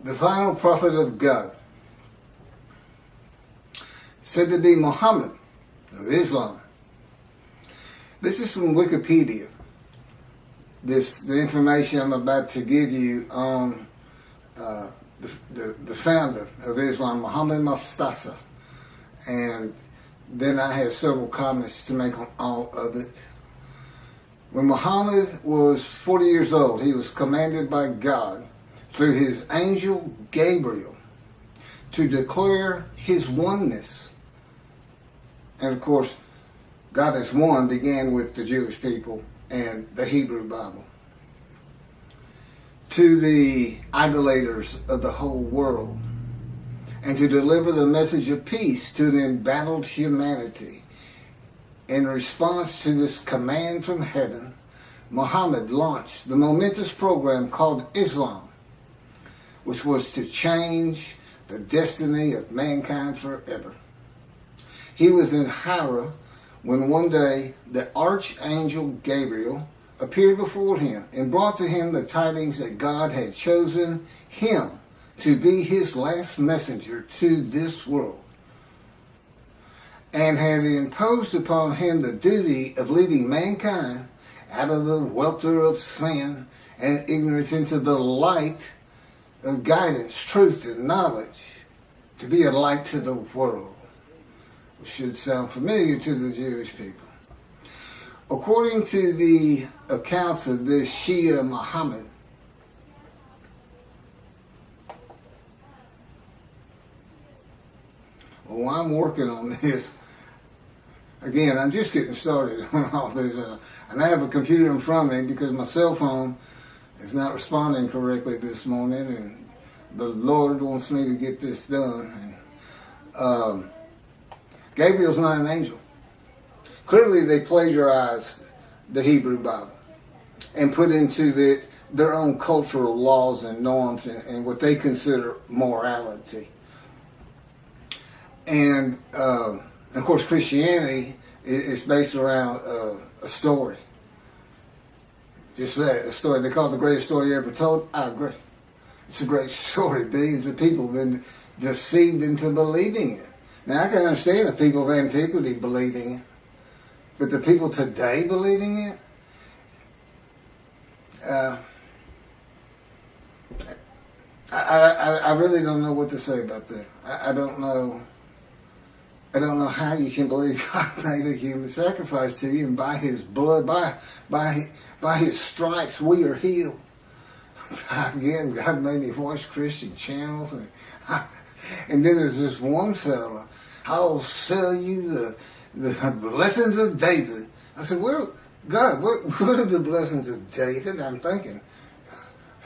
the final prophet of God, said to be Mohammad of Islam. This is from Wikipedia. The information I'm about to give you on the founder of Islam, Muhammad Mustafa. And then I have several comments to make on all of it. When Muhammad was 40 years old, he was commanded by God through his angel Gabriel to declare his oneness. And of course, God is one began with the Jewish people and the Hebrew Bible. To the idolaters of the whole world, and to deliver the message of peace to an embattled humanity. In response to this command from heaven, Muhammad launched the momentous program called Islam, which was to change the destiny of mankind forever. He was in Hira when one day the Archangel Gabriel appeared before him and brought to him the tidings that God had chosen him to be his last messenger to this world, and had imposed upon him the duty of leading mankind out of the welter of sin and ignorance into the light of guidance, truth, and knowledge, to be a light to the world, which should sound familiar to the Jewish people. According to the accounts of this Shia Muhammad, well, I'm working on this. Again, I'm just getting started on all this. And I have a computer in front of me because my cell phone is not responding correctly this morning, and the Lord wants me to get this done. And Gabriel's not an angel. Clearly, they plagiarized the Hebrew Bible and put into their own cultural laws and norms and what they consider morality. And of course, Christianity is based around a story. Just that, a story. They call it the greatest story ever told. I agree. It's a great story. Billions of people have been deceived into believing it. Now, I can understand the people of antiquity believing it, but the people today believing it, I really don't know what to say about that. I don't know how you can believe God made a human sacrifice to you, and by his blood, by his stripes, we are healed. Again, God made me watch Christian channels, and then there's this one fella, I'll sell you the blessings of David. I said, well, God, what are the blessings of David? I'm thinking.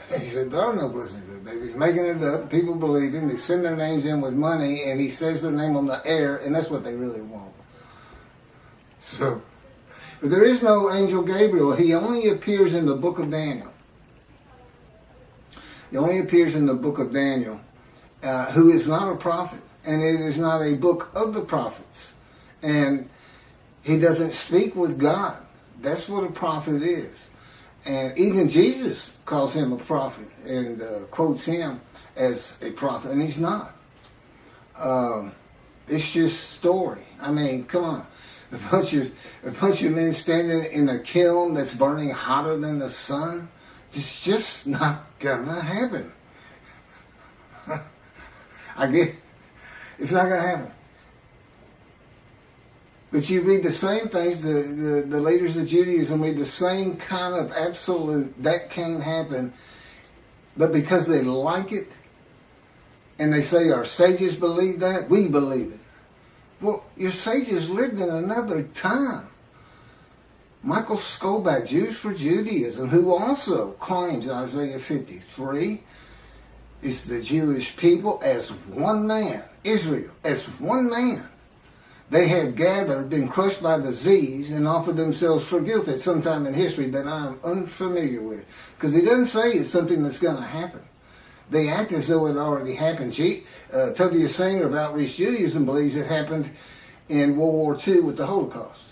He said, there are no blessings of David. He's making it up. People believe him. They send their names in with money, and he says their name on the air, and that's what they really want. So, but there is no angel Gabriel. He only appears in the book of Daniel. He only appears in the book of Daniel, who is not a prophet, and it is not a book of the prophets. And he doesn't speak with God. That's what a prophet is. And even Jesus calls him a prophet and quotes him as a prophet, and he's not. It's just story. I mean, come on. A bunch of men standing in a kiln that's burning hotter than the sun, it's just not gonna happen. It's not gonna happen. But you read the same things, the leaders of Judaism read the same kind of absolute, that can't happen. But because they like it, and they say our sages believe that, we believe it. Well, your sages lived in another time. Michael Skobac, Jews for Judaism, who also claims Isaiah 53 is the Jewish people as one man, Israel as one man. They had gathered, been crushed by disease, and offered themselves for guilt at some time in history that I'm unfamiliar with. Because he doesn't say it's something that's going to happen. They act as though it already happened. Tovia Singer of Outreach Judaism believes it happened in World War II with the Holocaust.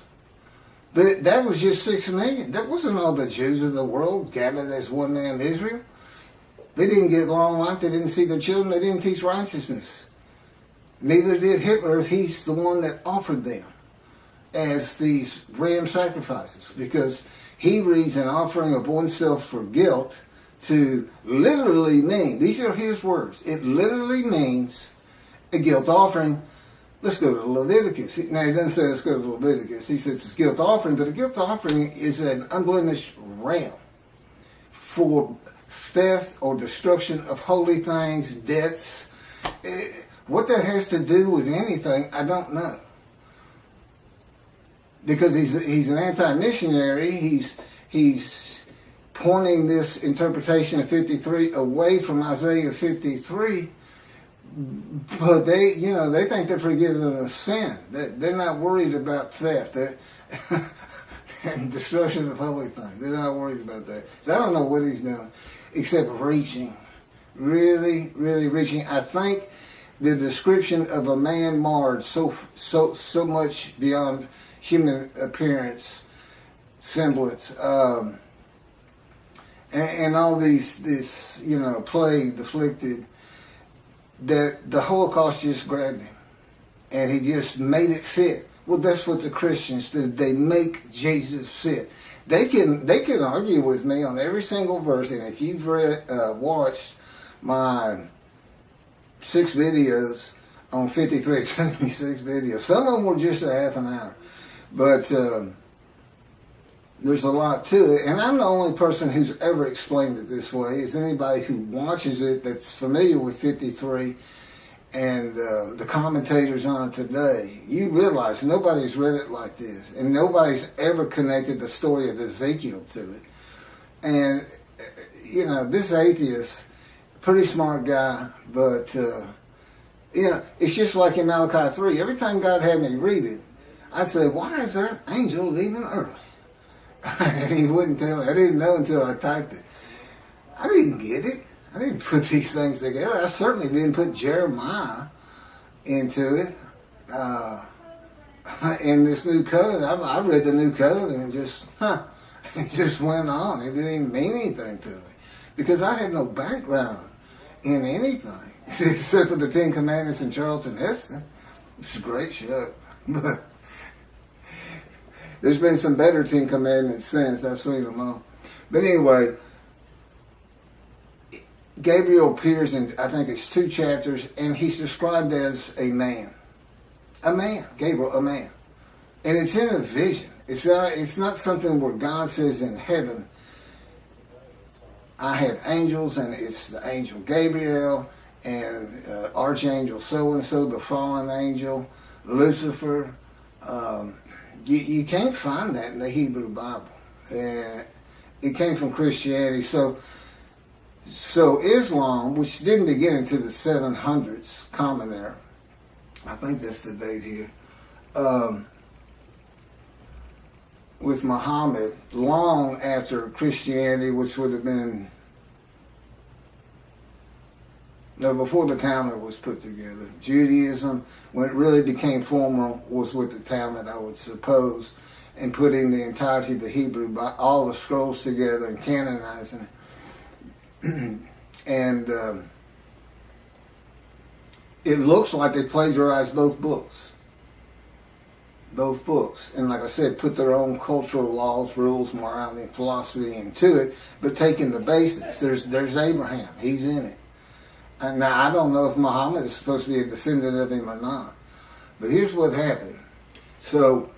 But that was just 6 million. That wasn't all the Jews of the world gathered as one man Israel. They didn't get long life. They didn't see their children. They didn't teach righteousness. Neither did Hitler if he's the one that offered them as these ram sacrifices, because he reads an offering of oneself for guilt to literally mean, these are his words, it literally means a guilt offering. Let's go to Leviticus. Now, he doesn't say let's go to Leviticus. He says it's a guilt offering, but a guilt offering is an unblemished ram for theft or destruction of holy things, debts. What that has to do with anything, I don't know. Because he's an anti-missionary. He's pointing this interpretation of 53 away from Isaiah 53. But they think they're forgiven of sin. They're not worried about theft and destruction of holy things. They're not worried about that. So I don't know what he's doing, except reaching, really, really reaching. I think the description of a man marred so much beyond human appearance, semblance, and all this plague afflicted, that the Holocaust just grabbed him and he just made it fit. Well, that's what the Christians do. They make Jesus fit. They can argue with me on every single verse, and if you've watched my 6 videos on 53, it took me 6 videos. Some of them were just a half an hour, but there's a lot to it, and I'm the only person who's ever explained it this way. Is anybody who watches it that's familiar with 53 and the commentators on it today. You realize nobody's read it like this, and nobody's ever connected the story of Ezekiel to it. And this atheist, pretty smart guy, but it's just like in Malachi 3. Every time God had me read it, I'd say, why is that angel leaving early? And he wouldn't tell me. I didn't know until I typed it. I didn't get it. I didn't put these things together. I certainly didn't put Jeremiah into it. In this new covenant, I read the new covenant and it just went on. It didn't even mean anything to me because I had no background in anything except for the 10 Commandments and Charlton Heston. It's a great show, but there's been some better 10 Commandments since. I've seen them all. But anyway, Gabriel appears in, I think it's 2 chapters, and he's described as a man. A man. Gabriel, a man. And it's in a vision. It's not something where God says in heaven, I have angels, and it's the angel Gabriel, and Archangel so-and-so, the fallen angel, Lucifer. You can't find that in the Hebrew Bible. It came from Christianity. So Islam, which didn't begin into the 700s, Common Era, I think that's the date here, with Mohammad, long after Christianity, which would have been, before the Talmud was put together. Judaism, when it really became formal, was with the Talmud, I would suppose, and putting the entirety of the Hebrew, all the scrolls together and canonizing it. And it looks like they plagiarized both books. Both books. And like I said, put their own cultural laws, rules, morality, and philosophy into it, but taking the basics. There's Abraham. He's in it. And now, I don't know if Muhammad is supposed to be a descendant of him or not. But here's what happened. So,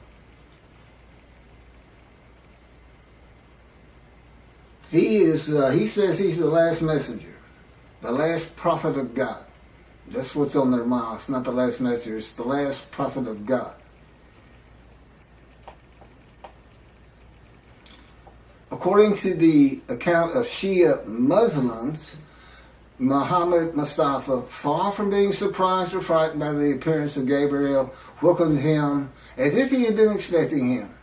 he says he's the last messenger, the last prophet of God. That's what's on their mouths, not the last messenger. It's the last prophet of God. According to the account of Shia Muslims, Muhammad Mustafa, far from being surprised or frightened by the appearance of Gabriel, welcomed him as if he had been expecting him.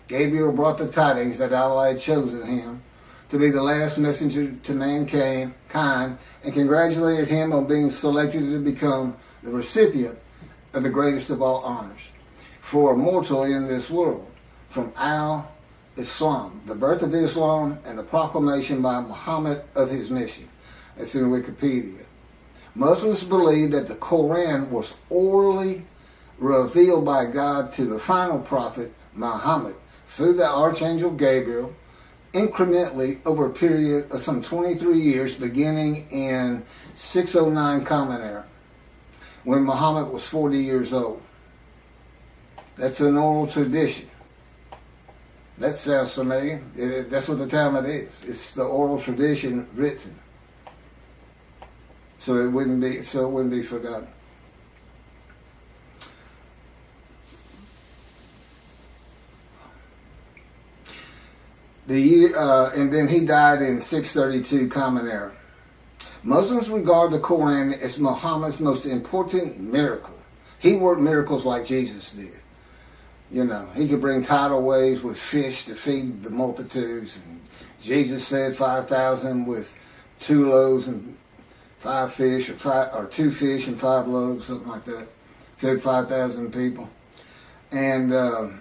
Gabriel brought the tidings that Allah had chosen him to be the last messenger to mankind, and congratulated him on being selected to become the recipient of the greatest of all honors for a mortal in this world, from Al-Islam, the birth of Islam, and the proclamation by Muhammad of his mission. That's in Wikipedia. Muslims believe that the Quran was orally revealed by God to the final prophet, Muhammad, through the Archangel Gabriel, incrementally over a period of some 23 years, beginning in 609 Common Era, when Muhammad was 40 years old. That's an oral tradition. That sounds familiar. That's what the Talmud is. It's the oral tradition written, so it wouldn't be forgotten. And then he died in 632 Common Era. Muslims regard the Quran as Muhammad's most important miracle. He worked miracles like Jesus did. You know, he could bring tidal waves with fish to feed the multitudes. And Jesus fed 5,000 with 2 loaves and 5 fish, or 2 fish and 5 loaves, something like that. Fed 5,000 people. And a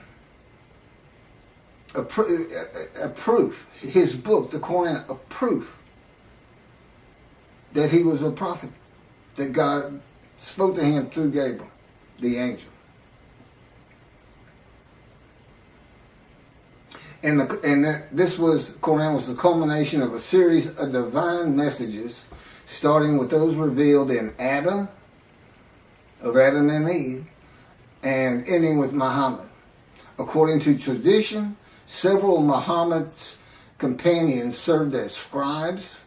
proof, his book, the Quran, a proof that he was a prophet, that God spoke to him through Gabriel, the angel. This Quran was the culmination of a series of divine messages, starting with those revealed in Adam and Eve, and ending with Muhammad. According to tradition, several of Muhammad's companions served as scribes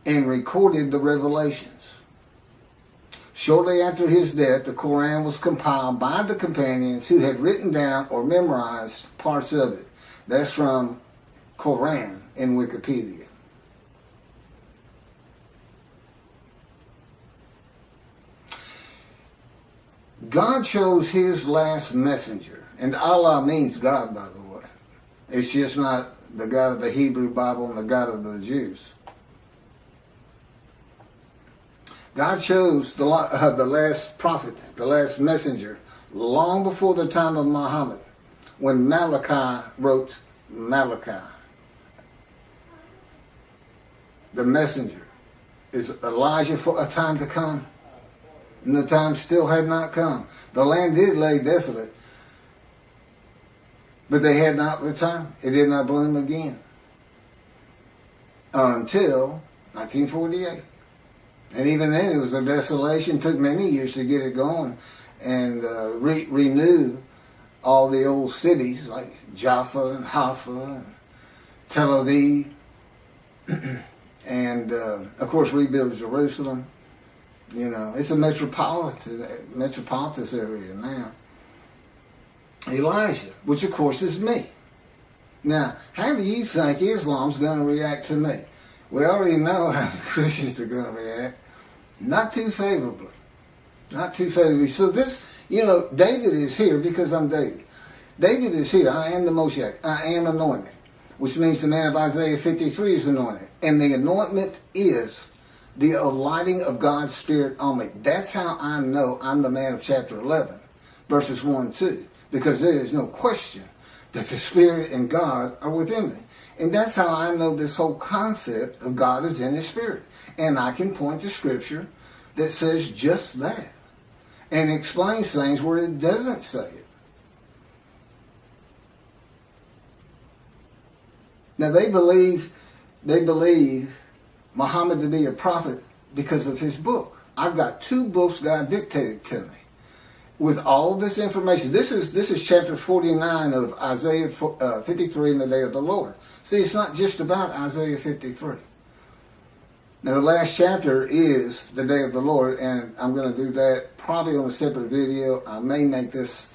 and recorded the revelations. Shortly after his death, the Quran was compiled by the companions who had written down or memorized parts of it. That's from Quran in Wikipedia. God chose his last messenger. And Allah means God, by the way. It's just not the God of the Hebrew Bible and the God of the Jews. God chose the last prophet, the last messenger, long before the time of Muhammad, when Malachi wrote Malachi. The messenger is Elijah for a time to come, and the time still had not come. The land did lay desolate, but they had not returned. It did not bloom again until 1948. And even then it was a desolation. It took many years to get it going and renew all the old cities like Jaffa and Haifa and Tel Aviv. And of course rebuild Jerusalem. You know, it's a metropolitan area now. Elijah, which of course is me. Now, how do you think Islam's going to react to me? We already know how the Christians are going to react. Not too favorably. Not too favorably. So this, you know, David is here because I'm David. David is here. I am the Moshiach. I am anointed. Which means the man of Isaiah 53 is anointed. And the anointment is the alighting of God's Spirit on me. That's how I know I'm the man of chapter 11, verses 1 and 2. Because there is no question that the Spirit and God are within me. And that's how I know this whole concept of God is in his Spirit. And I can point to Scripture that says just that. And explains things where it doesn't say it. Now they believe Muhammad to be a prophet because of his book. I've got 2 books God dictated to me with all this information. This is chapter 49 of Isaiah 53 in the day of the Lord. See, it's not just about Isaiah 53. Now the last chapter is the day of the Lord, and I'm going to do that probably on a separate video. I may make this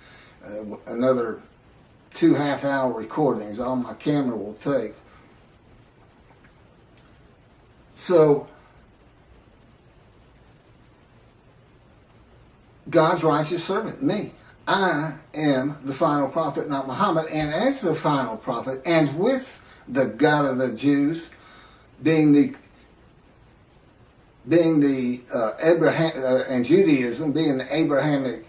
another 2 half-hour recordings. All my camera will take. So, God's righteous servant, me. I am the final prophet, not Muhammad. And as the final prophet, and with the God of the Jews, being the Abraham and Judaism being the Abrahamic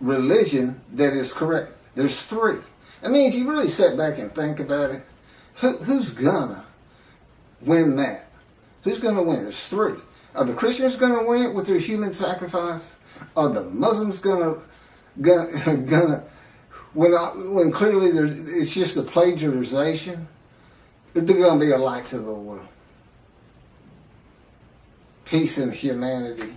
religion that is correct. There's 3. I mean, if you really sit back and think about it, who's gonna win that? Who's going to win? There's three. Are the Christians going to win it with their human sacrifice? Are the Muslims going to when clearly it's just a plagiarization? They're going to be a light to the world. Peace and humanity.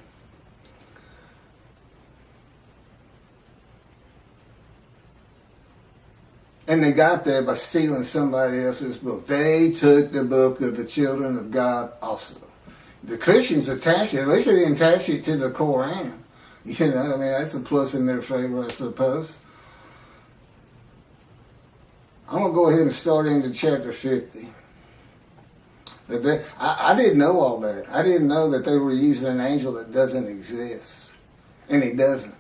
And they got there by stealing somebody else's book. They took the book of the children of God also. The Christians attached it. At least they didn't attach it to the Koran. You know, I mean, that's a plus in their favor, I suppose. I'm going to go ahead and start into chapter 50. I didn't know all that. I didn't know that they were using an angel that doesn't exist. And he doesn't.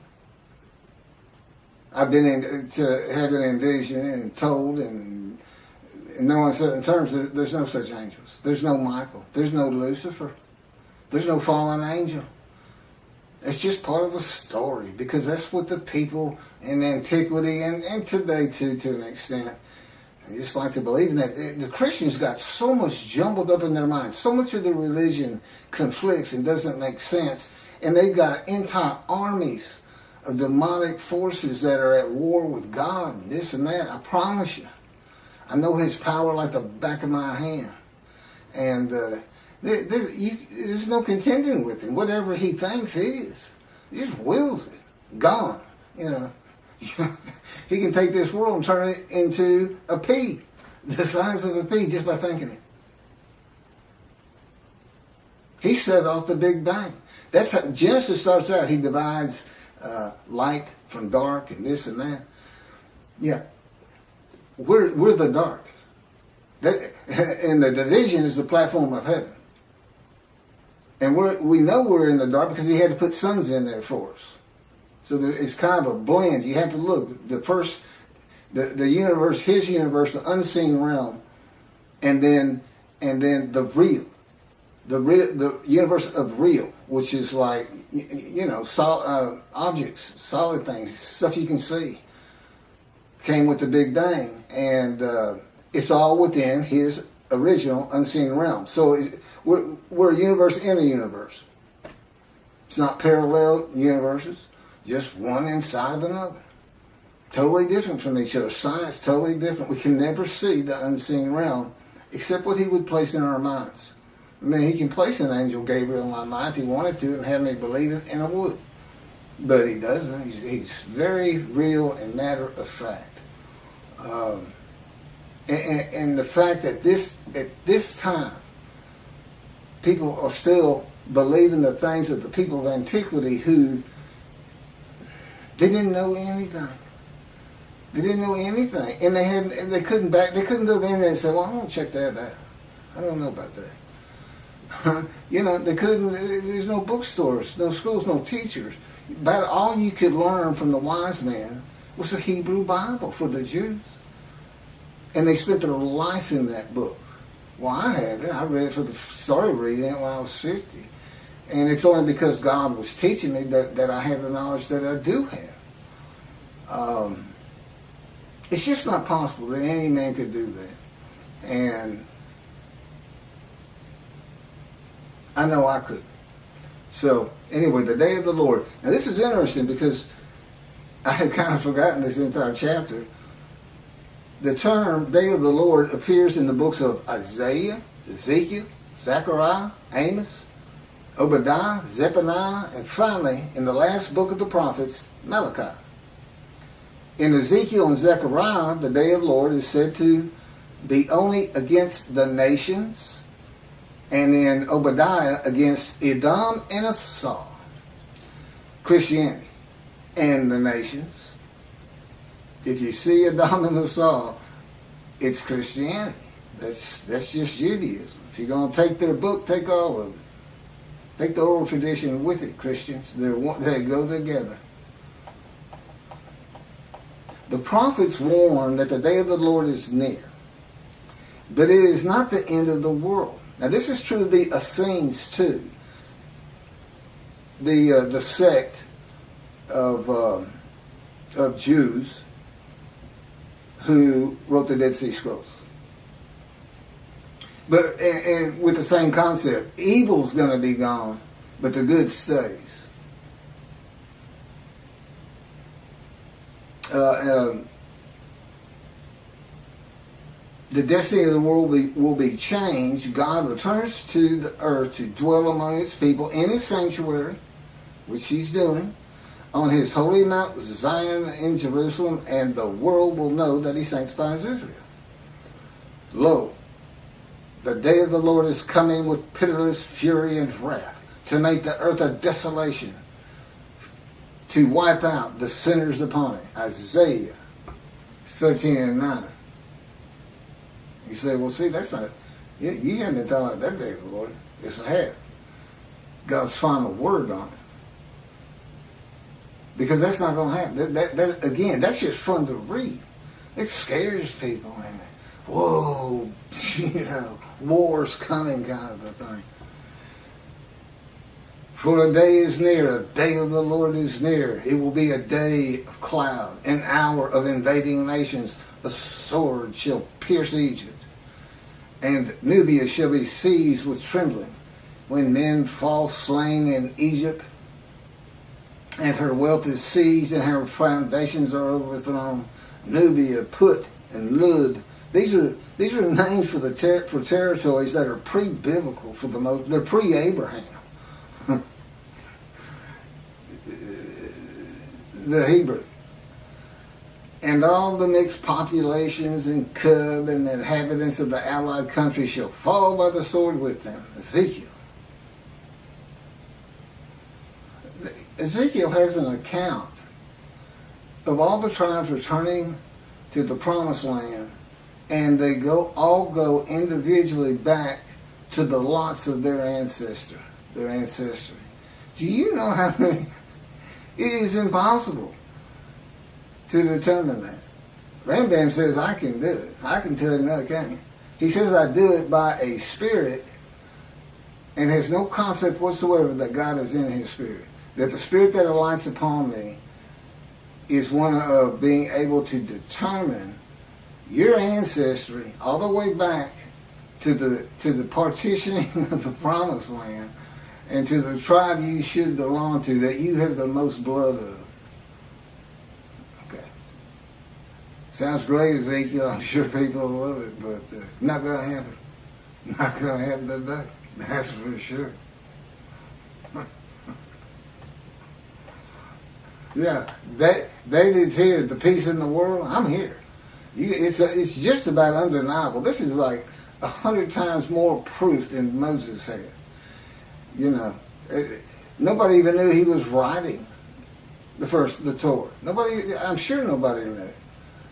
I've been to had it envisioned and told and in no uncertain terms that there's no such angels. There's no Michael. There's no Lucifer. There's no fallen angel. It's just part of a story because that's what the people in antiquity and today too, to an extent, they just like to believe in that. The Christians got so much jumbled up in their minds. So much of their religion conflicts and doesn't make sense. And they've got entire armies of demonic forces that are at war with God and this and that. I promise you. I know his power like the back of my hand. And there's no contending with him. Whatever he thinks is. He just wills it. Gone. You know. He can take this world and turn it into a pea. The size of a pea just by thinking it. He set off the Big Bang. That's how Genesis starts out. He divides light from dark and this and that. Yeah. We're the dark. And the division is the platform of heaven. And we know we're in the dark because he had to put suns in there for us. So it's kind of a blend. You have to look. The universe, his universe, the unseen realm, and then the real. The universe of real, which is like, you know, objects, solid things, stuff you can see, came with the Big Bang. And it's all within his original unseen realm. So we're a universe in a universe. It's not parallel universes, just one inside another. Totally different from each other. Science, totally different. We can never see the unseen realm except what he would place in our minds. I mean, he can place an angel Gabriel in my mind if he wanted to and have me believe it, and I would. But he doesn't. He's very real and matter of fact. And the fact that at this time, people are still believing the things of the people of antiquity who they didn't know anything. They didn't know anything, and they couldn't go there and say, "Well, I want to check that out. I don't know about that." You know, they couldn't. There's no bookstores, no schools, no teachers. About all you could learn from the wise men was the Hebrew Bible for the Jews, and they spent their life in that book. Well, I have it. I read it started reading it when I was 50, and it's only because God was teaching me that I have the knowledge that I do have. It's just not possible that any man could do that, and I know I could. So, anyway, the day of the Lord. Now, this is interesting because I had kind of forgotten this entire chapter. The term day of the Lord appears in the books of Isaiah, Ezekiel, Zechariah, Amos, Obadiah, Zephaniah, and finally, in the last book of the prophets, Malachi. In Ezekiel and Zechariah, the day of the Lord is said to be only against the nations, and in Obadiah against Edom and Esau, Christianity, and the nations. If you see Edom and Esau, it's Christianity. That's just Judaism. If you're going to take their book, take all of it. Take the oral tradition with it, Christians. They go together. The prophets warn that the day of the Lord is near, but it is not the end of the world. Now, this is true of the Essenes too. The sect of Jews who wrote the Dead Sea Scrolls. But and with the same concept, evil's going to be gone, but the good stays. The destiny of the world will be changed. God returns to the earth to dwell among his people in his sanctuary, which he's doing, on his holy Mount Zion in Jerusalem, and the world will know that he sanctifies Israel. Lo, the day of the Lord is coming with pitiless fury and wrath, to make the earth a desolation, to wipe out the sinners upon it. Isaiah 13:9. You say, well, see, that's not, you haven't been talking about that day of the Lord. Yes, I have. God's final word on it. Because that's not going to happen. That, again, that's just fun to read. It scares people. And whoa, war's coming kind of a thing. For a day is near, a day of the Lord is near. It will be a day of cloud, an hour of invading nations. The sword shall pierce Egypt, and Nubia shall be seized with trembling. When men fall slain in Egypt, and her wealth is seized, and her foundations are overthrown. Nubia, Put, and Lud. These are names for for territories that are pre-biblical for the most. They're pre-Abraham. The Hebrew. And all the mixed populations in Cub and the inhabitants of the allied countries shall fall by the sword with them. Ezekiel has an account of all the tribes returning to the promised land, and they all go individually back to the lots of their ancestry. Do you know how many? It is impossible to determine that. Rambam says, I can do it. I can tell him, no, I can't. He says, I do it by a spirit, and has no concept whatsoever that God is in his spirit. That the spirit that alights upon me is one of being able to determine your ancestry all the way back to the partitioning of the promised land, and to the tribe you should belong to, that you have the most blood of. Okay. Sounds great, Ezekiel. I'm sure people will love it, but not going to happen. Not going to happen today. That's for sure. Yeah, David's here. The peace in the world. I'm here. It's just about undeniable. This is like 100 times more proof than Moses had. Nobody even knew he was writing the Torah. I'm sure nobody knew.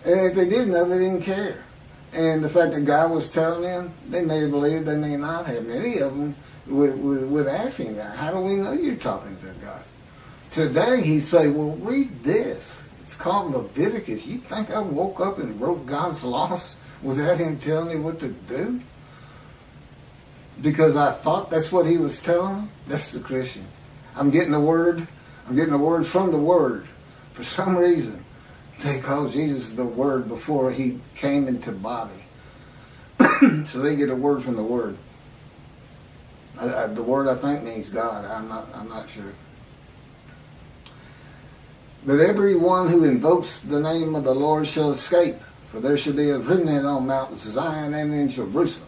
And if they did know, they didn't care. And the fact that God was telling them, they may have believed, they may not have. Many of them would ask him, how do we know you're talking to God? Today he'd say, well, read this. It's called Leviticus. You think I woke up and wrote God's laws without him telling me what to do? Because I thought that's what he was telling me? That's the Christians. I'm getting the word from the word. For some reason, they call Jesus the word before he came into body. So they get a word from the word. The word, I think, means God. I'm not sure. But everyone who invokes the name of the Lord shall escape, for there shall be a remnant on Mount Zion and in Jerusalem,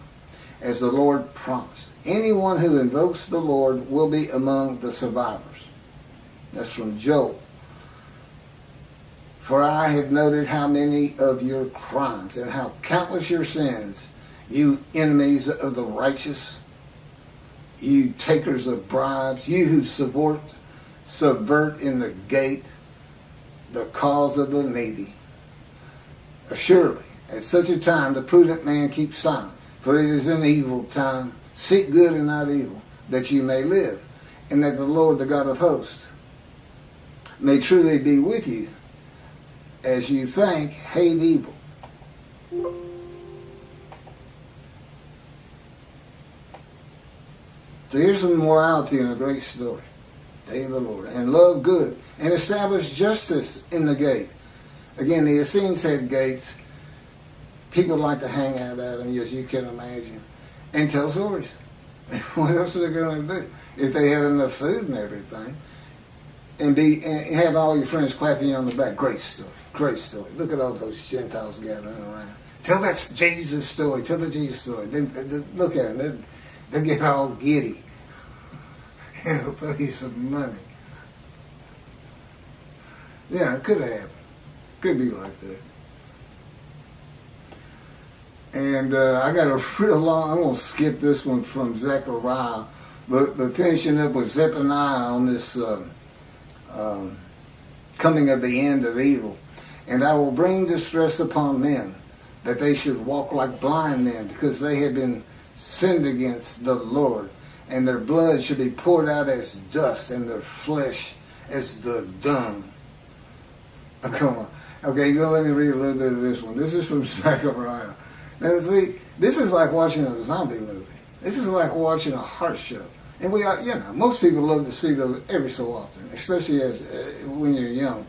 as the Lord promised. Anyone who invokes the Lord will be among the survivors. That's from Job. For I have noted how many of your crimes and how countless your sins, you enemies of the righteous, you takers of bribes, you who subvert in the gate the cause of the needy. Surely, at such a time, the prudent man keeps silent, for it is an evil time. Seek good and not evil, that you may live, and that the Lord, the God of hosts, may truly be with you, as you think, hate evil. So here's some morality in a great story. Day of the Lord. And love good. And establish justice in the gate. Again, the Essenes had gates. People like to hang out at them, as you can imagine. and tell stories. What else are they going to do? If they had enough food and everything, and have all your friends clapping you on the back. Great story. Great story. Look at all those Gentiles gathering around. Tell that Jesus story. Tell the Jesus story. Then look at them. They'll get all giddy. And they'll throw you some money. Yeah, it could have happened. Could be like that. And I got a real long, I'm going to skip this one from Zechariah, but finishing up with Zephaniah on this coming of the end of evil. And I will bring distress upon men, that they should walk like blind men, because they have been sinned against the Lord. And their blood should be poured out as dust, and their flesh as the dung. Oh, come on. Okay, you're going to let me read a little bit of this one. This is from Zechariah. Now, see, this is like watching a zombie movie. This is like watching a heart show. And we are, most people love to see those every so often, especially as when you're young.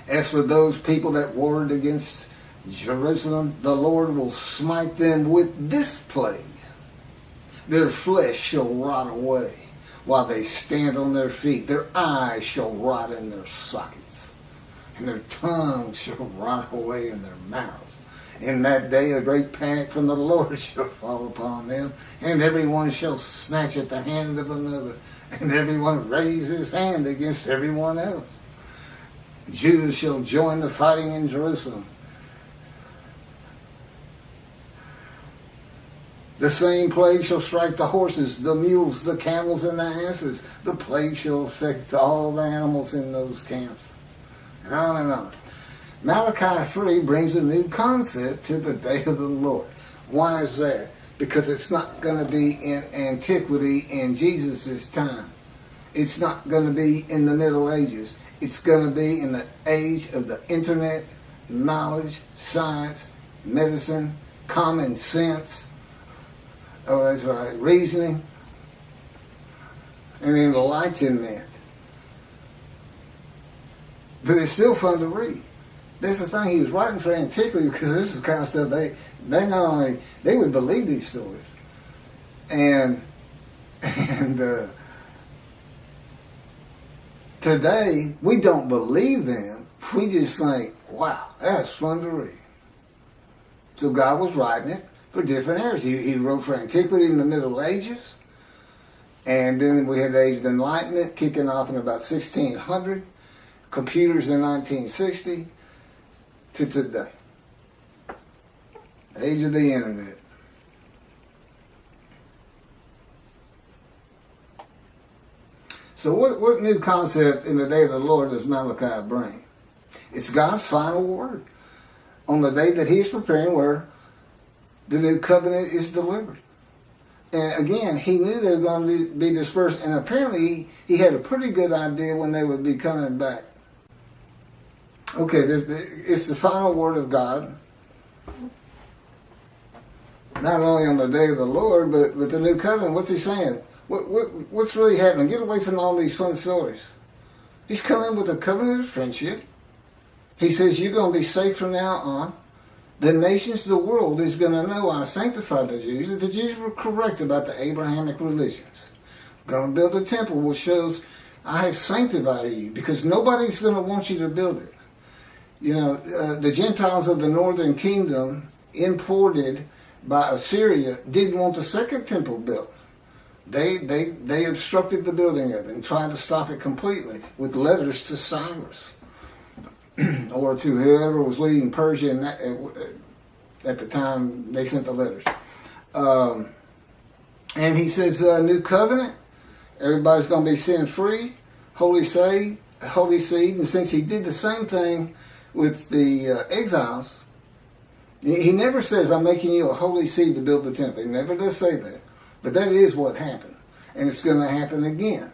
As for those people that warred against Jerusalem, the Lord will smite them with this plague. Their flesh shall rot away while they stand on their feet. Their eyes shall rot in their sockets, and their tongues shall rot away in their mouths. In that day a great panic from the Lord shall fall upon them, and everyone shall snatch at the hand of another, and everyone raise his hand against everyone else. Judah shall join the fighting in Jerusalem. The same plague shall strike the horses, the mules, the camels, and the asses. The plague shall affect all the animals in those camps. And on and on. Malachi 3 brings a new concept to the day of the Lord. Why is that? Because it's not going to be in antiquity in Jesus' time. It's not going to be in the Middle Ages. It's going to be in the age of the internet, knowledge, science, medicine, common sense. Oh, that's right. Reasoning and enlightenment. But it's still fun to read. That's the thing. He was writing for antiquity, because this is the kind of stuff they not only they would believe these stories, and today we don't believe them. We just think, wow, that's fun to read. So God was writing it for different eras. He wrote for antiquity in the Middle Ages, and then we had the Age of Enlightenment kicking off in about 1600, computers in 1960, to today. Age of the internet. So what new concept in the day of the Lord does Malachi bring? It's God's final word on the day that he's preparing, where the new covenant is delivered. And again, he knew they were going to be dispersed, and apparently he had a pretty good idea when they would be coming back. Okay, it's the final word of God, not only on the day of the Lord, but the new covenant. What's he saying? What's really happening? Get away from all these fun stories. He's coming with a covenant of friendship. He says you're going to be safe from now on. The nations of the world is going to know I sanctified the Jews, that the Jews were correct about the Abrahamic religions. I'm going to build a temple which shows I have sanctified you, because nobody's going to want you to build it. The Gentiles of the northern kingdom, imported by Assyria, didn't want the second temple built. They obstructed the building of it and tried to stop it completely with letters to Cyrus or to whoever was leading Persia at the time they sent the letters. And he says, new covenant, everybody's going to be sin free, holy seed. And since he did the same thing with the exiles, he never says, I'm making you a holy seed to build the temple. He never does say that. But that is what happened. And it's going to happen again.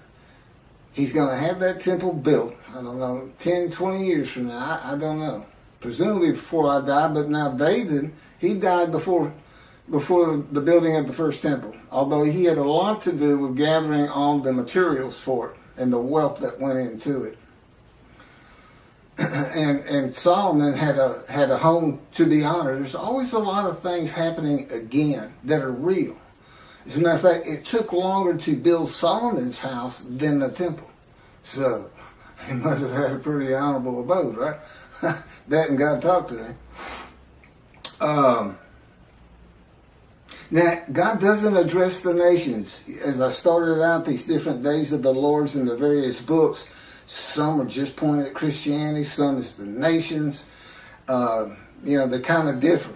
He's going to have that temple built, I don't know, 10, 20 years from now. I don't know. Presumably before I die. But now David, he died before the building of the first temple. Although he had a lot to do with gathering all the materials for it and the wealth that went into it. and Solomon had a home to be honored. There's always a lot of things happening again that are real. As a matter of fact, it took longer to build Solomon's house than the temple. So he must have had a pretty honorable abode, right? That and God talked to him. Now, God doesn't address the nations. As I started out, these different days of the Lord's in the various books, some are just pointed at Christianity, some is the nations. They kind of differ.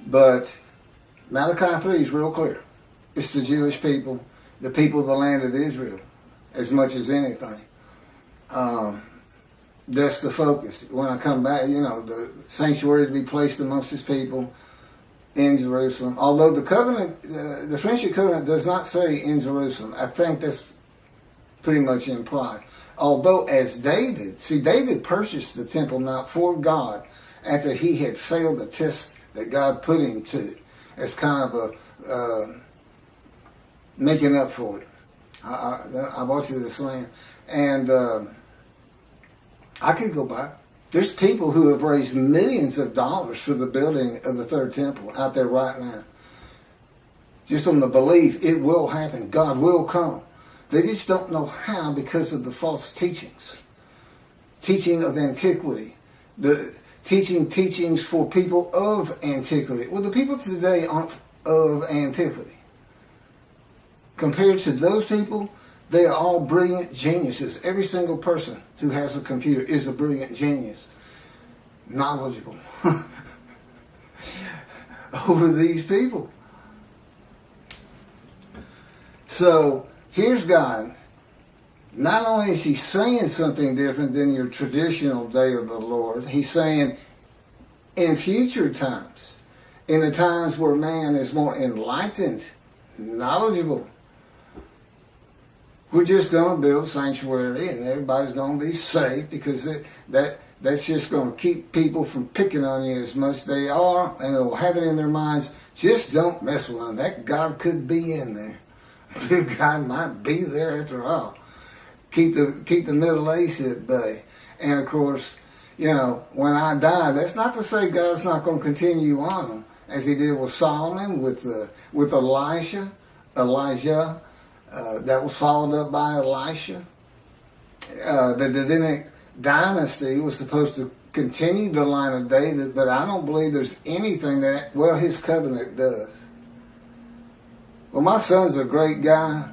But Malachi 3 is real clear. It's the Jewish people, the people of the land of Israel, as much as anything. That's the focus. When I come back, the sanctuary to be placed amongst his people in Jerusalem. Although the covenant, the friendship covenant does not say in Jerusalem. I think that's pretty much implied. Although as David purchased the Temple Mount for God after he had failed the test that God put him to, as kind of a making up for it. I bought you this land. And I could go back. There's people who have raised millions of dollars for the building of the third temple out there right now. Just on the belief it will happen. God will come. They just don't know how because of the false teachings. Teaching of antiquity. The teachings for people of antiquity. Well, the people today aren't of antiquity. Compared to those people, they are all brilliant geniuses. Every single person who has a computer is a brilliant genius. Knowledgeable. Over these people. So, here's God. Not only is he saying something different than your traditional day of the Lord, he's saying in future times, in the times where man is more enlightened, knowledgeable, we're just going to build a sanctuary and everybody's going to be safe because that's just going to keep people from picking on you as much as they are, and they'll have it in their minds, just don't mess with them. That God could be in there. God might be there after all. Keep the Middle East at bay. And of course, when I die, that's not to say God's not going to continue on as he did with Solomon, with Elijah. That was followed up by Elisha. The Davidic dynasty was supposed to continue the line of David, but I don't believe there's anything that, his covenant does. Well, my son's a great guy,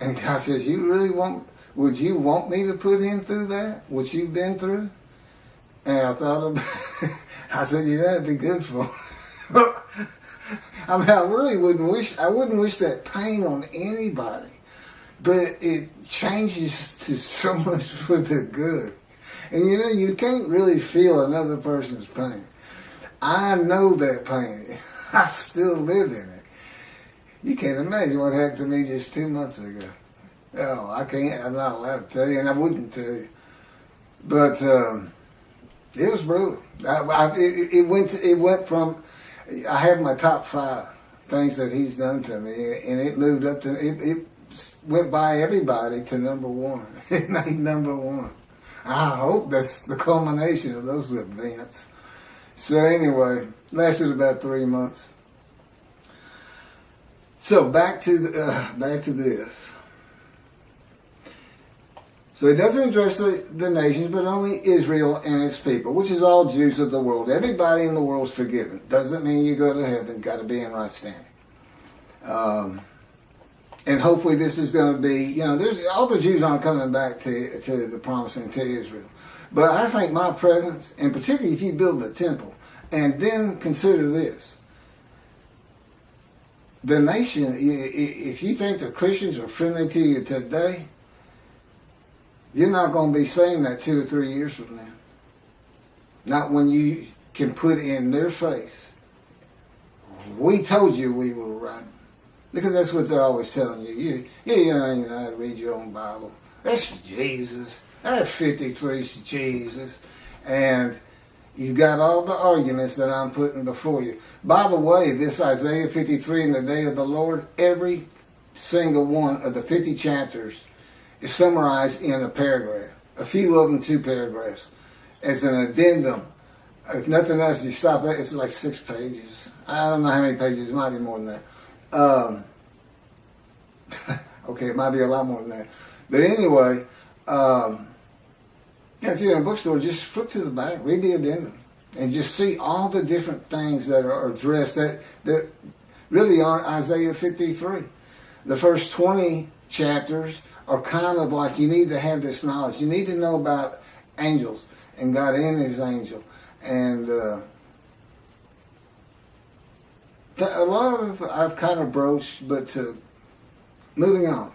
and God says, would you want me to put him through that? What you've been through? And I thought about it. I said, that'd be good for him. I mean, I really wouldn't wish that pain on anybody. But it changes to so much for the good. And you can't really feel another person's pain. I know that pain. I still live in it. You can't imagine what happened to me just 2 months ago. Oh, I can't. I'm not allowed to tell you, and I wouldn't tell you. But it was brutal. It went from, I have my top 5 things that he's done to me, and it moved up to, it went by everybody to number 1. It made number 1. I hope that's the culmination of those events. So anyway, lasted about 3 months. So back to this. So it doesn't address the nations, but only Israel and its people, which is all Jews of the world. Everybody in the world is forgiven. Doesn't mean you go to heaven. Got to be in right standing. And hopefully this is going to be, there's all the Jews aren't coming back to the promised land, to Israel. But I think my presence, and particularly if you build the temple, and then consider this. The nation, if you think the Christians are friendly to you today, you're not going to be saying that 2 or 3 years from now. Not when you can put in their face, we told you we were right. Because that's what they're always telling you. You don't even know how to read your own Bible. That's Jesus. That 53 is Jesus. And you've got all the arguments that I'm putting before you. By the way, this Isaiah 53 in the day of the Lord, every single one of the 50 chapters is summarized in a paragraph. A few of them 2 paragraphs. as an addendum. If nothing else, you stop it. It's like 6 pages. I don't know how many pages. It might be more than that. Okay, it might be a lot more than that. But anyway, if you're in a bookstore, just flip to the back, read the addendum, and just see all the different things that are addressed that really are Isaiah 53. The first 20 chapters are kind of like, you need to have this knowledge. You need to know about angels and God in his angel. And a lot of I've kind of broached, but moving on.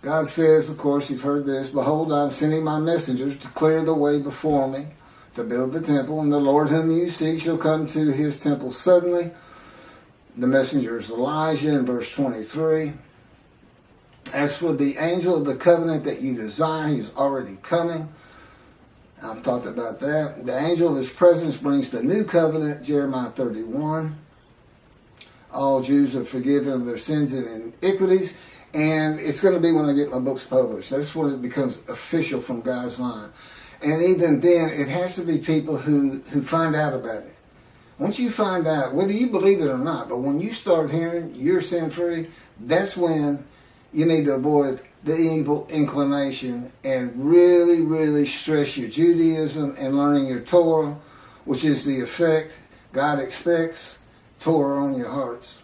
God says, of course, you've heard this, behold, I'm sending my messengers to clear the way before me, to build the temple, and the Lord whom you seek shall come to his temple suddenly. The messenger is Elijah in verse 23. As for the angel of the covenant that you desire, he's already coming. I've talked about that. The angel of his presence brings the new covenant, Jeremiah 31. All Jews are forgiven of their sins and iniquities. And it's going to be when I get my books published. That's when it becomes official from God's line. And even then, it has to be people who find out about it. Once you find out, whether you believe it or not, but when you start hearing you're sin free, that's when you need to avoid the evil inclination and really, really stress your Judaism and learning your Torah, which is the effect God expects, Torah on your hearts.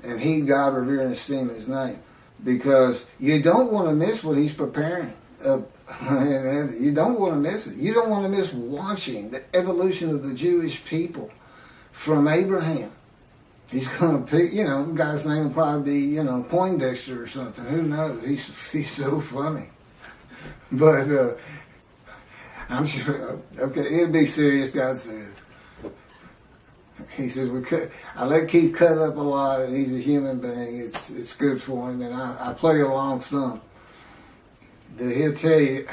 And heed God, revere, and esteem his name. Because you don't want to miss what he's preparing. You don't want to miss it. You don't want to miss watching the evolution of the Jewish people from Abraham. He's going to pick, the guy's name will probably be, Poindexter or something. Who knows? He's so funny. But I'm sure, okay, it'll be serious, God says. He says, I let Keith cut up a lot. He's a human being. It's good for him. And I play along some. He'll tell you,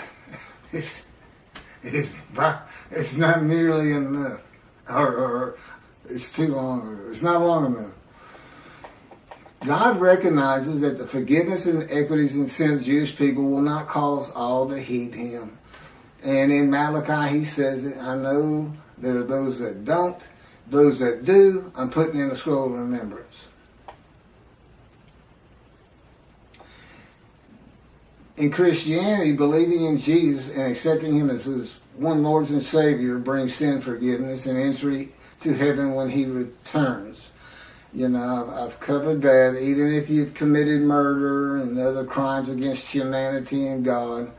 it's not nearly enough. Or it's too long. Or it's not long enough. God recognizes that the forgiveness and equities and sin of Jewish people will not cause all to heed him. And in Malachi, he says it, I know there are those that don't. Those that do, I'm putting in the scroll of remembrance. In Christianity, believing in Jesus and accepting him as his one Lord and Savior brings sin forgiveness and entry to heaven when he returns. I've covered that. Even if you've committed murder and other crimes against humanity and God,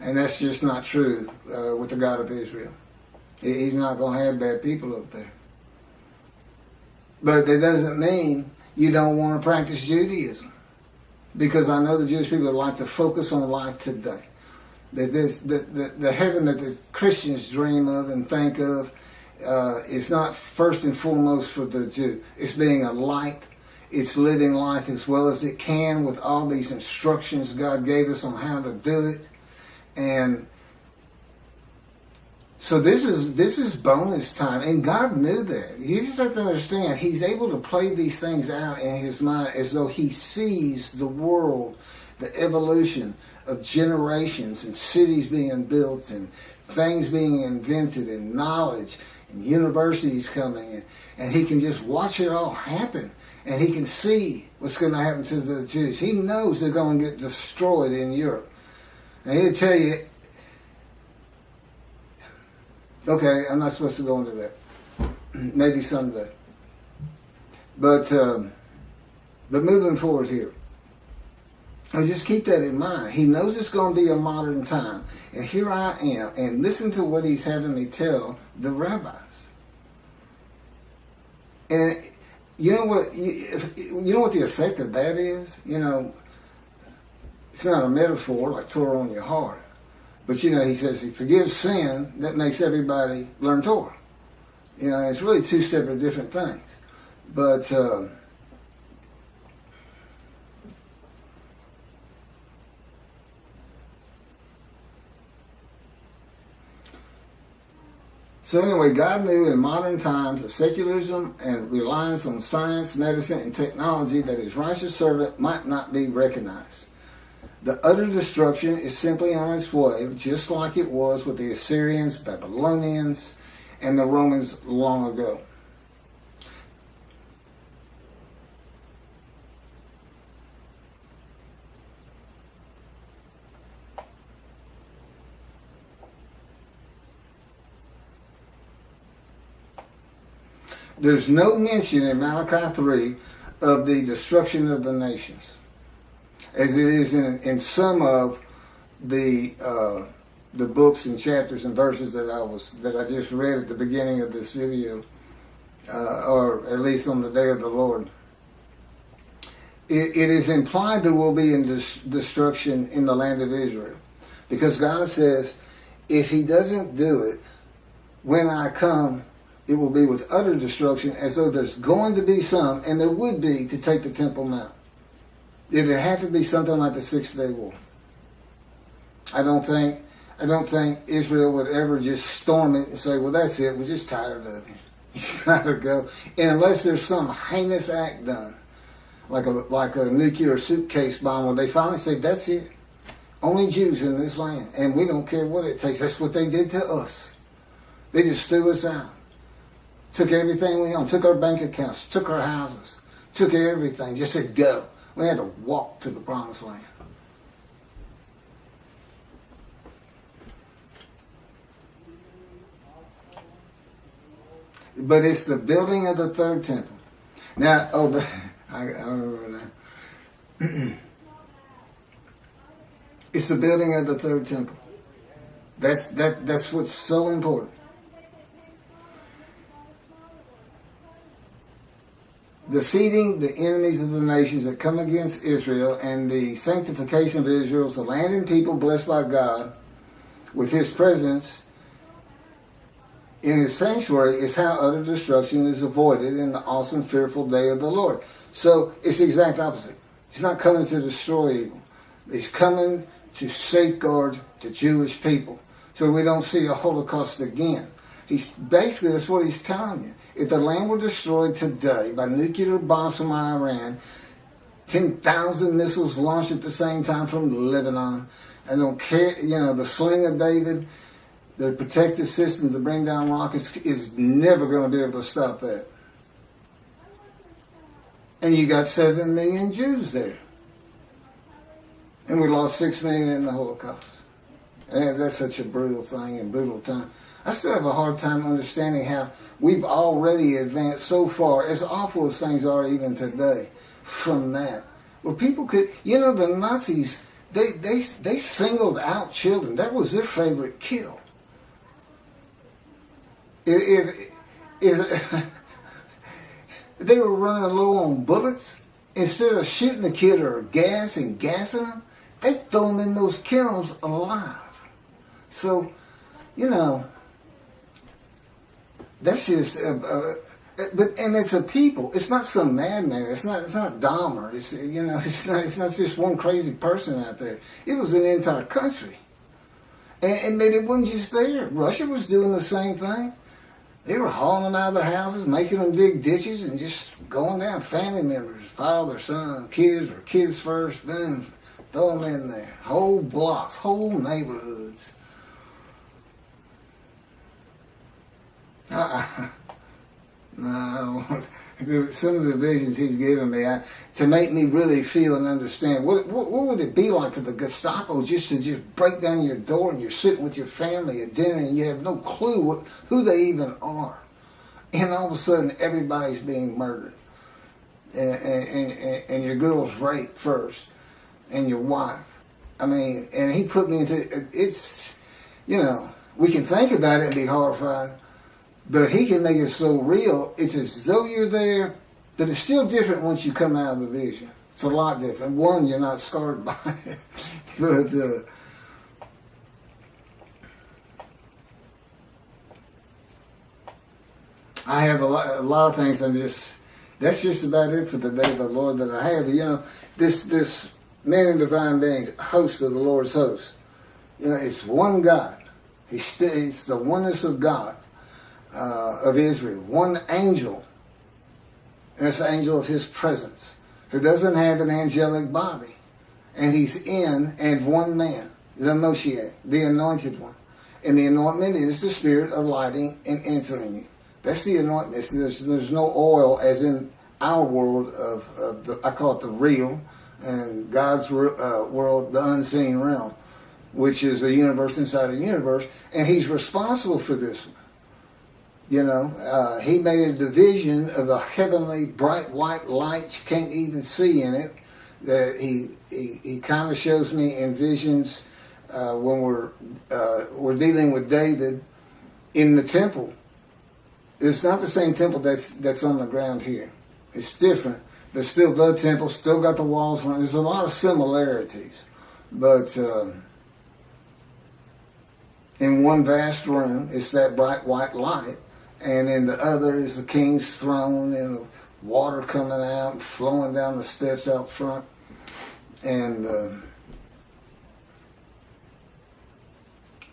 and that's just not true with the God of Israel. He's not going to have bad people up there. But that doesn't mean you don't want to practice Judaism. Because I know the Jewish people like to focus on life today. The heaven that the Christians dream of and think of is not first and foremost for the Jew. It's being a light. It's living life as well as it can with all these instructions God gave us on how to do it. And so this is bonus time, and God knew that. You just have to understand, he's able to play these things out in his mind as though he sees the world, the evolution of generations and cities being built and things being invented and knowledge and universities coming in. And he can just watch it all happen. And he can see what's going to happen to the Jews. He knows they're going to get destroyed in Europe. And he'll tell you, okay, I'm not supposed to go into that. Maybe someday. But moving forward here, I just keep that in mind. He knows it's going to be a modern time. And here I am. And listen to what he's having me tell the rabbis. And you know what? You know what the effect of that is? It's not a metaphor like Torah on your heart. But, he says he forgives sin, that makes everybody learn Torah. It's really two separate different things. But, so anyway, God knew in modern times of secularism and reliance on science, medicine, and technology that his righteous servant might not be recognized. The utter destruction is simply on its way, just like it was with the Assyrians, Babylonians, and the Romans long ago. There's no mention in Malachi 3 of the destruction of the nations, as it is in some of the books and chapters and verses that I just read at the beginning of this video, or at least on the day of the Lord. It is implied there will be destruction in the land of Israel, because God says, if He doesn't do it, when I come, it will be with utter destruction, as though there's going to be some, and there would be, to take the Temple Mount. It'd have to be something like the 6-day war. I don't think Israel would ever just storm it and say, well, that's it, we're just tired of it. You gotta go. And unless there's some heinous act done, like a nuclear suitcase bomb, where they finally say, that's it. Only Jews in this land, and we don't care what it takes. That's what they did to us. They just threw us out. Took everything we owned, took our bank accounts, took our houses, took everything, just said go. We had to walk to the promised land. But it's the building of the third temple. Now, I remember now. It's the building of the third temple. That's what's so important. Defeating the enemies of the nations that come against Israel, and the sanctification of Israel as a land and people blessed by God with His presence in His sanctuary, is how utter destruction is avoided in the awesome, fearful day of the Lord. So it's the exact opposite. He's not coming to destroy evil. He's coming to safeguard the Jewish people, so we don't see a Holocaust again. Basically, that's what He's telling you. If the land were destroyed today by nuclear bombs from Iran, 10,000 missiles launched at the same time from Lebanon, and don't care, the sling of David, the protective system to bring down rockets is never going to be able to stop that. And you got 7 million Jews there. And we lost 6 million in the Holocaust. And that's such a brutal thing and brutal time. I still have a hard time understanding how we've already advanced so far, as awful as things are even today, from that. Where people could, the Nazis, they singled out children. That was their favorite kill. If they were running low on bullets, instead of shooting the kid or gassing them, they throw them in those kilns alive. So, that's just, and it's a people. It's not some madman. It's not Dahmer. It's not just one crazy person out there. It was an entire country, and it wasn't just there. Russia was doing the same thing. They were hauling them out of their houses, making them dig ditches, and just going down. Family members, father, son, kids, or kids first, boom, throw them in there. Whole blocks, whole neighborhoods. I don't want some of the visions he's given me to make me really feel and understand what would it be like for the Gestapo just to break down your door, and you're sitting with your family at dinner and you have no clue who they even are, and all of a sudden everybody's being murdered, and your girl's raped first, and your wife. I mean, and he put me into it's, we can think about it and be horrified. But he can make it so real, it's as though you're there, but it's still different once you come out of the vision. It's a lot different. One, you're not scarred by it. But I have a lot of things that's just about it for the day of the Lord that I have. This man in divine beings, host of the Lord's host. It's one God. It's the oneness of God. Of Israel, one angel, and it's the angel of His presence, who doesn't have an angelic body, and he's in as one man, the Moshiach, the anointed one. And the anointment is the spirit of lighting and entering you. That's the anointment. There's no oil as in our world of the, I call it the real, and God's world, the unseen realm, which is a universe inside a universe, and he's responsible for this one. You know, he made a division of the heavenly bright white light you can't even see in it. That he kind of shows me in visions when we're dealing with David in the temple. It's not the same temple that's on the ground here. It's different, but still the temple, still got the walls. There's a lot of similarities, but in one vast room, it's that bright white light, and in the other is the king's throne and the water coming out and flowing down the steps out front. And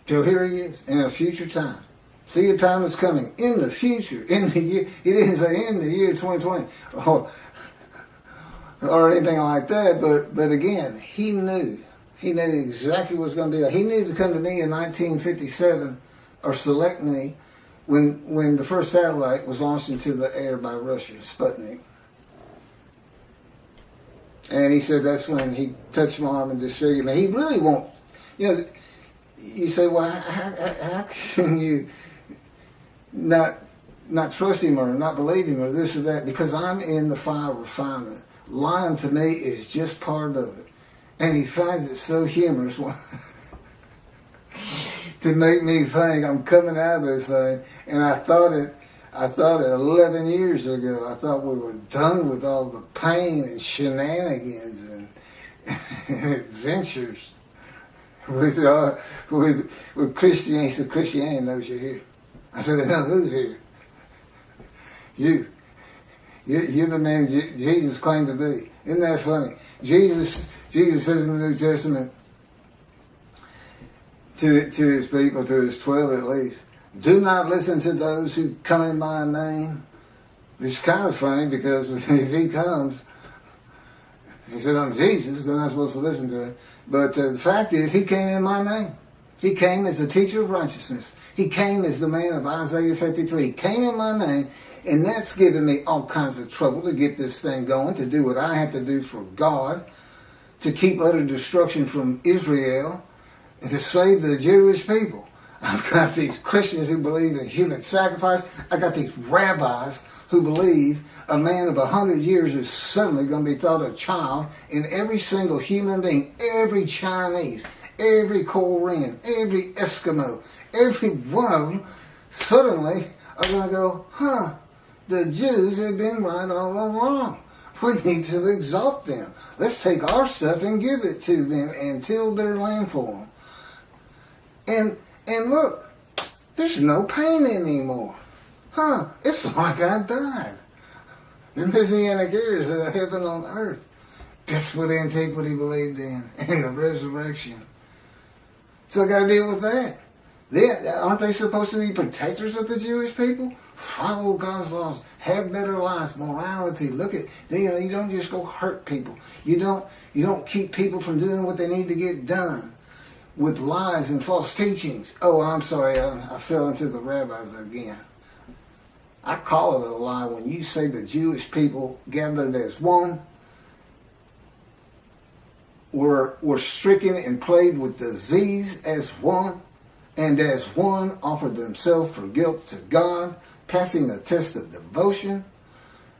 so here he is in a future time. See, a time is coming in the future, in the year. He didn't say in the year 2020 or anything like that, but again, he knew exactly what was going to be like. He knew to come to me in 1957 or select me when the first satellite was launched into the air by Russia, Sputnik. And he said that's when he touched my arm and disfigured me. He really won't. You know, you say, well, how can you not trust him or not believe him or this or that? Because I'm in the fire of refinement. Lying to me is just part of it. And he finds it so humorous to make me think I'm coming out of this thing. And I thought it 11 years ago. I thought we were done with all the pain and shenanigans and adventures with Christianity. He said, Christianity knows you're here. I said, they know who's here? You're the man Jesus claimed to be. Isn't that funny? Jesus says in the New Testament to his people, to his 12 at least, do not listen to those who come in my name. It's kind of funny because if he comes, he said, I'm Jesus, then I'm supposed to listen to him. But the fact is, he came in my name. He came as the teacher of righteousness. He came as the man of Isaiah 53. He came in my name, and that's given me all kinds of trouble to get this thing going, to do what I have to do for God, to keep utter destruction from Israel, and to save the Jewish people. I've got these Christians who believe in human sacrifice. I got these rabbis who believe a man of 100 years is suddenly going to be thought a child, and every single human being, every Chinese, every Korean, every Eskimo, every one of them suddenly are going to go, the Jews have been right all along. We need to exalt them. Let's take our stuff and give it to them and till their land for them. And look, there's no pain anymore. It's like I died. The Messianic era is heaven on earth. That's what antiquity believed in, and the resurrection. So I got to deal with that. Aren't they supposed to be protectors of the Jewish people? Follow God's laws, have better lives, morality. Look at, you don't just go hurt people. You don't keep people from doing what they need to get done with lies and false teachings. Oh, I'm sorry, I fell into the rabbis again. I call it a lie when you say the Jewish people gathered as one were stricken and plagued with disease as one, and as one offered themselves for guilt to God, passing a test of devotion,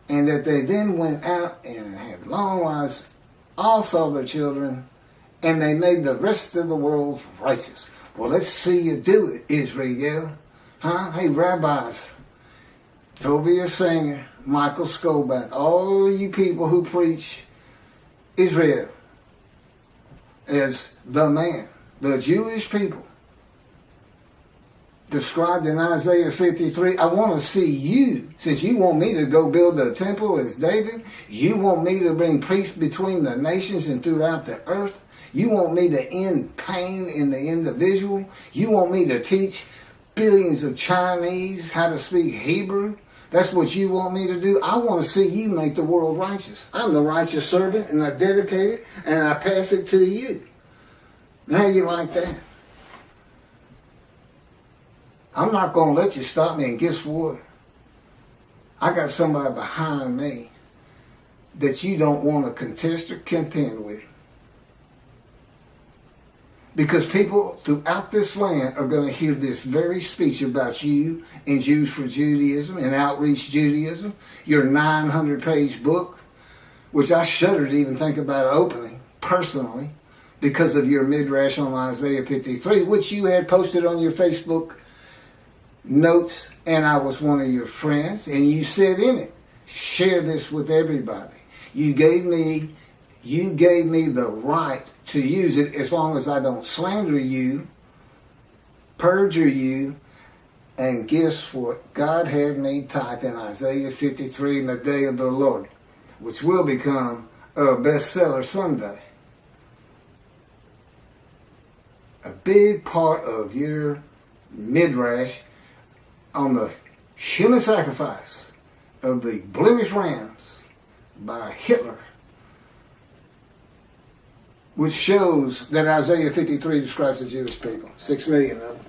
and that they then went out and had long lives, all saw their children, and they made the rest of the world righteous. Well, let's see you do it, Israel. Hey, rabbis, Tobias Singer, Michael Skolback, all you people who preach Israel as the man, the Jewish people, described in Isaiah 53, I want to see you, since you want me to go build a temple as David, you want me to bring peace between the nations and throughout the earth, you want me to end pain in the individual, you want me to teach billions of Chinese how to speak Hebrew, That's what you want me to do? I want to see you make the world righteous. I'm the righteous servant, and I dedicate it, and I pass it to you. And how you like that? I'm not going to let you stop me, and guess what? I got somebody behind me that you don't want to contest or contend with. Because people throughout this land are going to hear this very speech about you in Jews for Judaism and Outreach Judaism, your 900-page book, which I shudder to even think about opening personally because of your midrash on Isaiah 53, which you had posted on your Facebook notes, and I was one of your friends, and you said in it, share this with everybody. You gave me the right to use it as long as I don't slander you, perjure you, and guess what? God had me type in Isaiah 53 in the day of the Lord, which will become a bestseller someday. A big part of your midrash on the human sacrifice of the blemished rams by Hitler, which shows that Isaiah 53 describes the Jewish people, 6 million of them.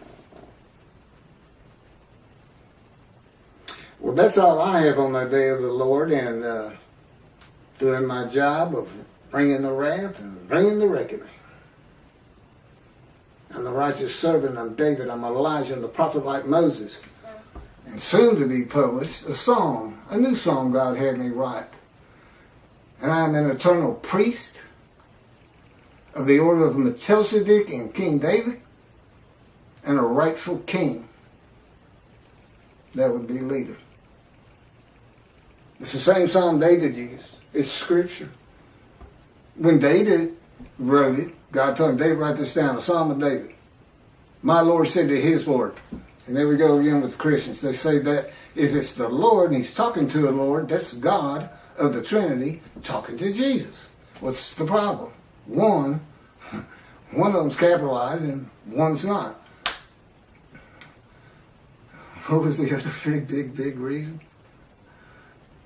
Well, that's all I have on the day of the Lord, and doing my job of bringing the wrath and bringing the reckoning. I'm the righteous servant, I'm David, I'm Elijah, and the prophet like Moses. And soon to be published, a new song God had me write. And I am an eternal priest of the order of Melchizedek and King David, and a rightful king. That would be leader. It's the same song David used. It's scripture. When David wrote it, God told him, David, write this down, a Psalm of David. My Lord said to his Lord. And there we go again with Christians. They say that if it's the Lord and he's talking to the Lord, that's God of the Trinity talking to Jesus. What's the problem? One of them's capitalized and one's not. What was the other big reason?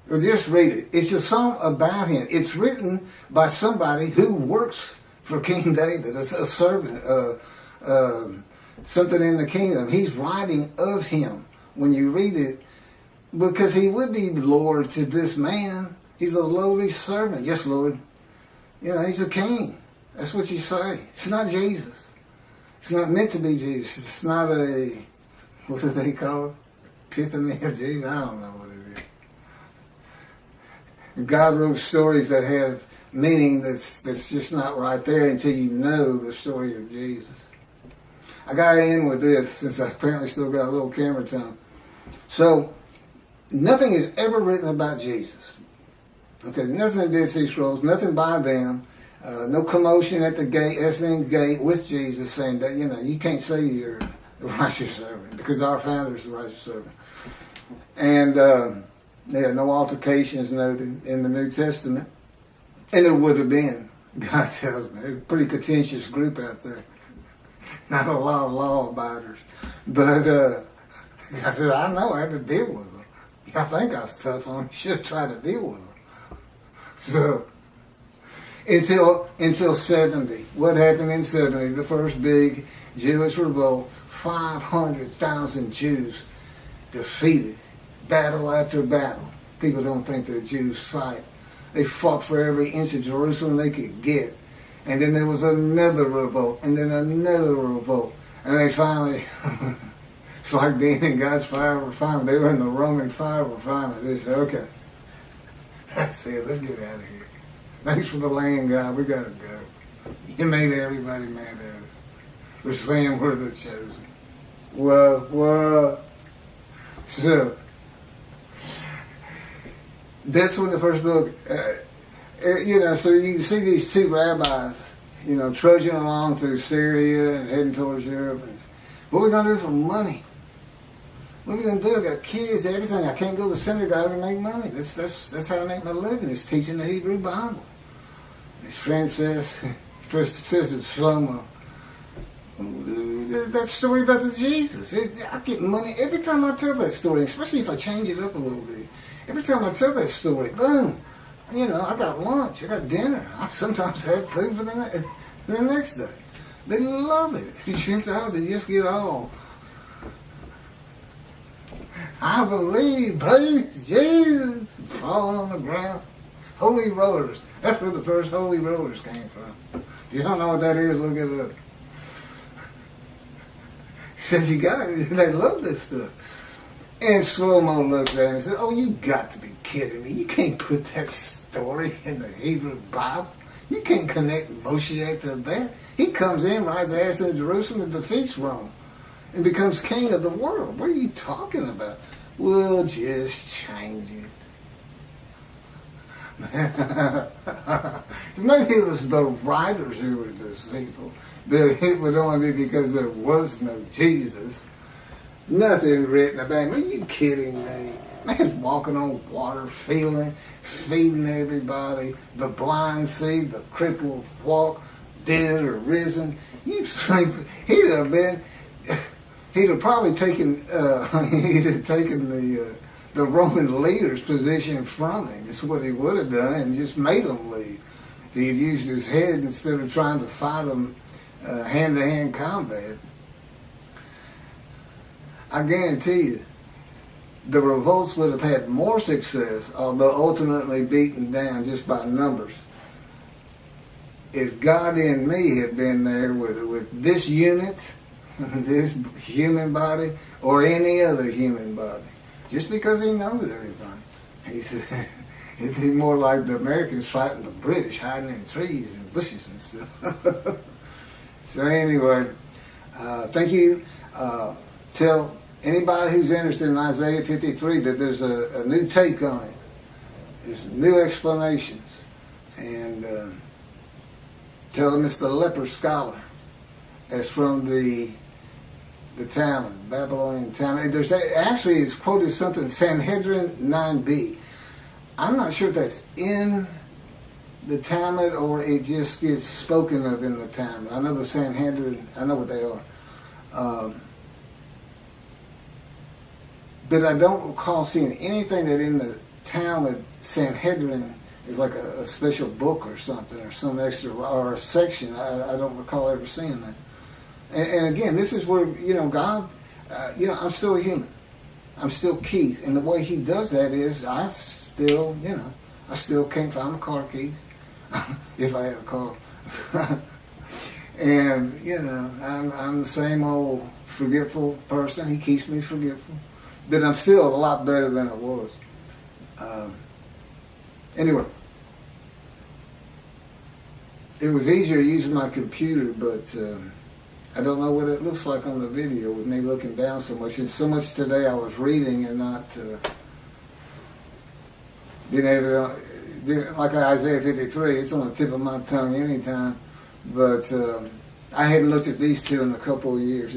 Well, just read it. It's a song about him. It's written by somebody who works for King David, a servant, something in the kingdom. He's writing of him when you read it, because he would be Lord to this man. He's a lowly servant. Yes, Lord. You know, he's a king. That's what you say. It's not Jesus. It's not meant to be Jesus. It's not a, what do they call it? Epiphany of Jesus? I don't know what it is. God wrote stories that have meaning that's just not right there until you know the story of Jesus. I got to end with this, since I apparently still got a little camera time. So, nothing is ever written about Jesus. Okay, nothing in Dead Sea Scrolls, nothing by them. No commotion at the gate, Essendon gate with Jesus saying that, you know, you can't say you're the righteous servant because our founder is the righteous servant. And no altercations noted in the New Testament. And there would have been, God tells me. It's a pretty contentious group out there. Not a lot of law abiders. But I said, I know, I had to deal with them. I think I was tough on them. Should have tried to deal with them. So, until 70. What happened in 70? The first big Jewish revolt. 500,000 Jews defeated. Battle after battle. People don't think the Jews fight. They fought for every inch of Jerusalem they could get. And then there was another revolt. And then another revolt. And they finally, it's like being in God's fire refinement. They were in the Roman fire refinement. They said, okay, that's it. Let's get out of here. Thanks for the land, God. We got to go. You made everybody mad at us. We're saying we're the chosen. Whoa. So, that's when the first book, so you can see these two rabbis, trudging along through Syria and heading towards Europe. And what are we going to do for money? What are we going to do? I got kids, everything. I can't go to the synagogue and make money. That's how I make my living, is teaching the Hebrew Bible. His friend says to Shlomo, that story about the Jesus. I get money every time I tell that story, especially if I change it up a little bit. Every time I tell that story, boom, I got lunch, I got dinner. I sometimes have food for the next day. They love it. They just get all, I believe, praise Jesus, falling on the ground. Holy rollers. That's where the first holy rollers came from. If you don't know what that is, look it up. Says you got it. They love this stuff. And Slow-Mo looked at him and said, oh, you got to be kidding me. You can't put that story in the Hebrew Bible. You can't connect Moshiach to that. He comes in, rides ass in Jerusalem, and defeats Rome, and becomes king of the world. What are you talking about? We'll just change it. Maybe it was the writers who were deceitful. That it would only be because there was no Jesus. Nothing written about him. Are you kidding me? Man's walking on water, feeding everybody. The blind see, the crippled walk, dead or risen. You think he'd have probably taken the Roman leader's position from him. That's what he would have done, and just made them leave. If he'd used his head instead of trying to fight them hand-to-hand combat. I guarantee you, the revolts would have had more success, although ultimately beaten down just by numbers, if God in me had been there with this unit, this human body, or any other human body. Just because he knows everything. He said it'd be more like the Americans fighting the British, hiding in trees and bushes and stuff. So anyway, thank you. Tell anybody who's interested in Isaiah 53 that there's a new take on it. There's new explanations. And tell them it's the leper scholar. It's from the Talmud, Babylonian Talmud. There's actually, it's quoted something, Sanhedrin 9b. I'm not sure if that's in the Talmud or it just gets spoken of in the Talmud. I know the Sanhedrin, I know what they are. But I don't recall seeing anything that in the Talmud, Sanhedrin is like a special book or something, or some extra, or a section. I don't recall ever seeing that. And again, this is where, God, I'm still a human. I'm still Keith. And the way he does that is I still can't find my car keys. If I had a car. And, I'm the same old forgetful person. He keeps me forgetful. But I'm still a lot better than I was. Anyway. It was easier using my computer, but I don't know what it looks like on the video with me looking down so much. And so much today I was reading and not being able to, like Isaiah 53, it's on the tip of my tongue anytime. But I hadn't looked at these two in a couple of years.